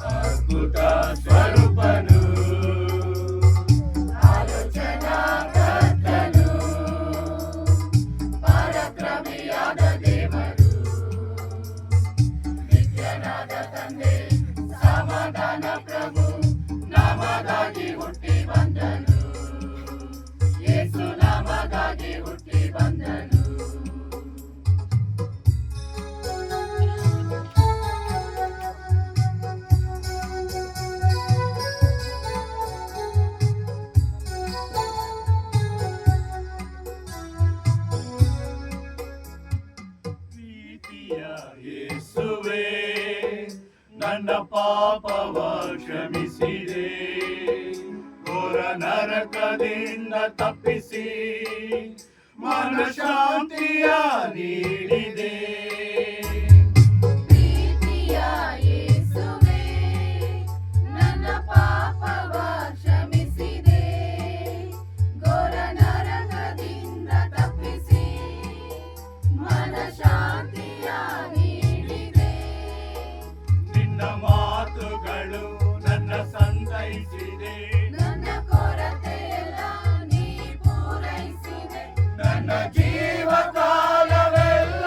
ಅದ್ಭುತ ಸ್ವರೂಪನು ಆಲೋಚನಾ ಕರ್ತನು ಪರಾಕ್ರಮಿಯಾದ ದೇವರು ನಿತ್ಯನಾದ ತಂದೆ ಸಮಾಧಾನ ಪ್ರಭು ನಮಗಾಗಿ ಹುಟ್ಟಿ ಬಂದನು ಯೇಸು ನಮಗಾಗಿ ಹುಟ್ಟಿ ಬಂದನು ಯೇಸುವೇ ನನ್ನ ಪಾಪವ ಕ್ಷಮಿಸಿದೆ ಘೋರ ನರಕದಿಂದ ತಪ್ಪಿಸಿ ಮನಶಾಂತಿಯ ನೀಡಿದೆ ಮಾತುಗಳು ನನ್ನ ಸಂತೈಸಿದೆ ನನ್ನ ಕೊರತೆಯೆಲ್ಲ ನೀ ಪೂರೈಸಿದೆ ನನ್ನ ಜೀವ ಕಾಲವೆಲ್ಲ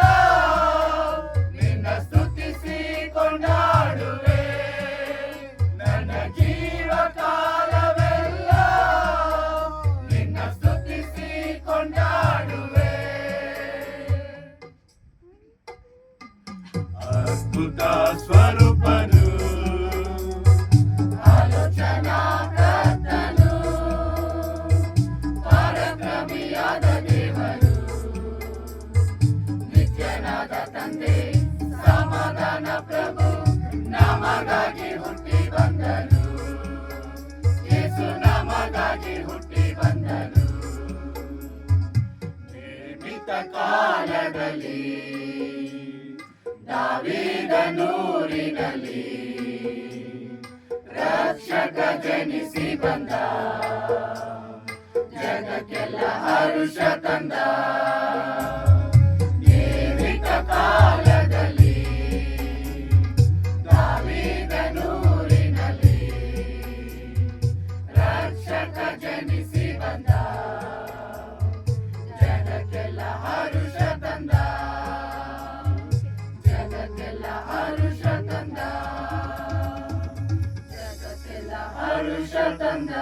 ನಿನ್ನ ಸ್ತುತಿಸಿ ಕೊಂಡಾಡುವೆ ನನ್ನ ಜೀವ ಕಾಲವೆಲ್ಲ ನಿನ್ನ ಸ್ತುತಿಸಿ ಕೊಂಡಾಡುವೆ ಅದ್ಭುತ ಸ್ವರೂಪನು ಆಲೋಚನಾ ಕರ್ತನು ಪರಾಕ್ರಮಿಯಾದ ದೇವರು ನಿತ್ಯನಾದ ತಂದೆ ಸಮಾಧಾನ ಪ್ರಭು ನಮಗಾಗಿ ಹುಟ್ಟಿ ಬಂದನು ಯೇಸು ನಮಗಾಗಿ ಹುಟ್ಟಿ ಬಂದನು ನೇಮಿತ ಕಾಲದಲ್ಲಿ ದಾವೀದನೂರಿನಲ್ಲಿ ರಕ್ಷಕ ಜನಿಸಿ ಬಂದ ಜಗಕ್ಕೆಲ್ಲ ಹರುಷ ತಂದ ಜೀವಿತ ಕಾಲದಲ್ಲಿ ದಾವೀದನೂರಿನಲ್ಲಿ ರಕ್ಷಕ ಜನಿಸಿ ಬಂದ ಜಗಕ್ಕೆಲ್ಲ ಹರುಷ ತಂದ ಜಗಕ್ಕೆಲ್ಲ ಹರುಷ ತಂದ ಜಗಕ್ಕೆಲ್ಲ ಹರುಷ ತಂದ